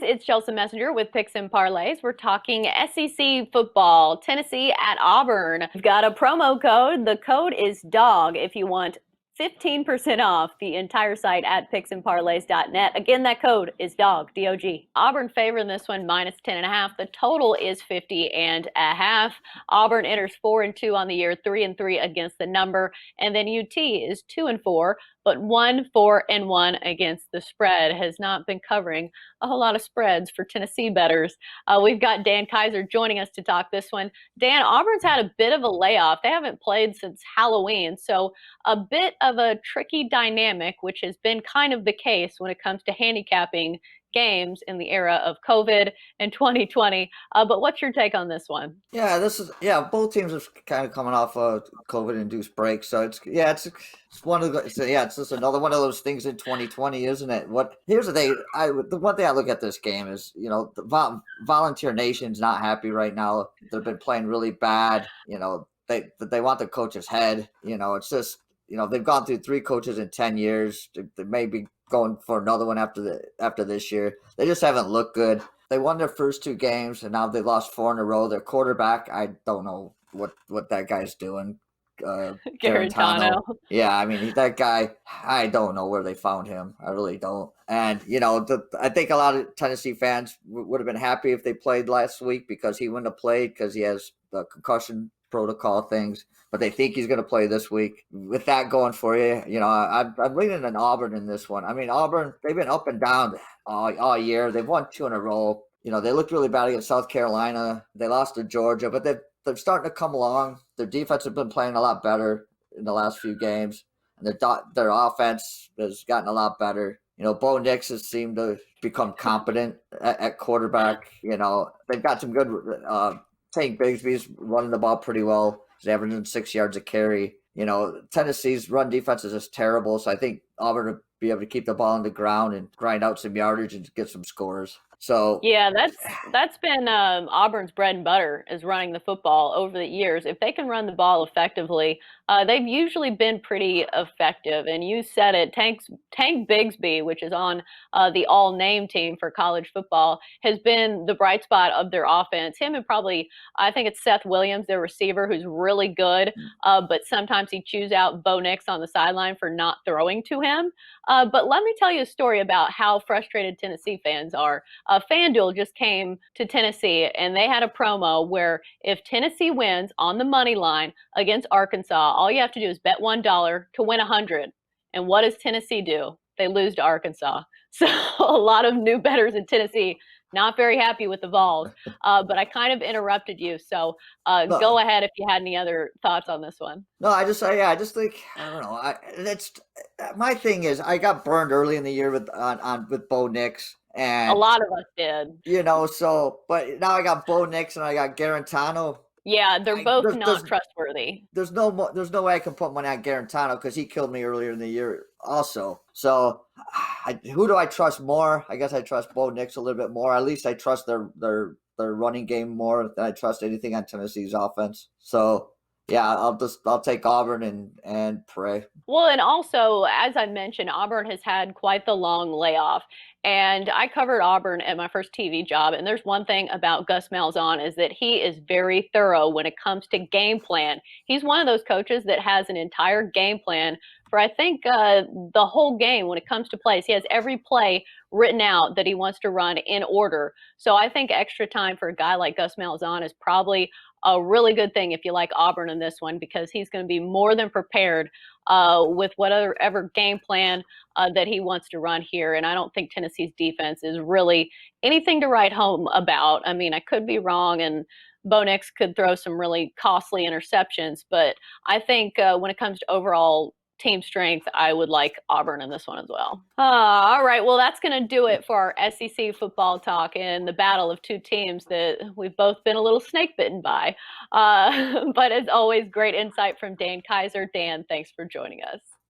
It's Chelsa Messenger with Picks and Parlays. We're talking SEC football, Tennessee at Auburn. We've got a promo code. The code is DOG if you want 15% off the entire site at picksandparlays.net. Again, that code is DOG, D-O-G. Auburn favor in this one, minus 10.5. The total is 50.5. Auburn enters 4-2 on the year, 3-3 against the number. And then UT is 2-4, but 1-4-1 against the spread. Has not been covering a whole lot of spreads for Tennessee bettors. We've got Dan Kaiser joining us to talk this one. Dan, Auburn's had a bit of a layoff. They haven't played since Halloween, so a bit of a tricky dynamic, which has been kind of the case when it comes to handicapping games in the era of COVID and 2020. But what's your take on this one? Both teams are kind of coming off a COVID-induced break, so it's one of it's just another one of those things in 2020, isn't it? Here's the thing, the one thing I look at this game is, the Volunteer Nation's not happy right now. They've been playing really bad. They want the coach's head. It's just, they've gone through 3 coaches in 10 years. They may be going for another one after this year. They just haven't looked good. They won their first 2 games, and now they lost 4 in a row. Their quarterback, I don't know what that guy's doing. Garantano. Yeah, I mean, that guy, I don't know where they found him. I really don't. And, I think a lot of Tennessee fans would have been happy if they played last week because he wouldn't have played because he has the concussion protocol things. But they think he's going to play this week. With that going for you, I'm leaning on Auburn in this one. I mean, Auburn, they've been up and down all year. They've won 2 in a row. They looked really bad against South Carolina. They lost to Georgia, but they're starting to come along. Their defense has been playing a lot better in the last few games, and their offense has gotten a lot better. Bo Nix has seemed to become competent at quarterback. They've got some good. Tank Bigsby's running the ball pretty well. He's averaging 6 yards a carry. Tennessee's run defense is just terrible, so I think Auburn will be able to keep the ball on the ground and grind out some yardage and get some scores. So yeah, that's been Auburn's bread and butter, is running the football over the years. If they can run the ball effectively, they've usually been pretty effective. And you said it, Tank Bigsby, which is on the all-name team for college football, has been the bright spot of their offense. Him and probably, I think it's Seth Williams, their receiver, who's really good, but sometimes he chews out Bo Nix on the sideline for not throwing to him. But let me tell you a story about how frustrated Tennessee fans are. FanDuel just came to Tennessee, and they had a promo where if Tennessee wins on the money line against Arkansas, all you have to do is bet $1 to win 100. And what does Tennessee do? They lose to Arkansas. So a lot of new bettors in Tennessee not very happy with the Vols. But I kind of interrupted you, so go ahead if you had any other thoughts on this one. No, I just think, I don't know. That's my thing is, I got burned early in the year with Bo Nix. And a lot of us did. But now I got Bo Nix and I got Garantano. Yeah, they're both not trustworthy. There's no way I can put money on Garantano because he killed me earlier in the year also. So who do I trust more? I guess I trust Bo Nix a little bit more. At least I trust their running game more than I trust anything on Tennessee's offense. So yeah, I'll take Auburn and pray. Well, and also, as I mentioned, Auburn has had quite the long layoff. And I covered Auburn at my first TV job. And there's one thing about Gus Malzahn is that he is very thorough when it comes to game plan. He's one of those coaches that has an entire game plan for, I think, the whole game when it comes to plays. He has every play written out that he wants to run in order. So I think extra time for a guy like Gus Malzahn is probably a really good thing if you like Auburn in this one, because he's going to be more than prepared with whatever game plan that he wants to run here. And I don't think Tennessee's defense is really anything to write home about. I mean, I could be wrong, and Bo Nix could throw some really costly interceptions, but I think when it comes to overall team strength, I would like Auburn in this one as well. All right, well, that's going to do it for our SEC football talk in the battle of 2 teams that we've both been a little snake bitten by. But as always, great insight from Dan Kaiser. Dan, thanks for joining us.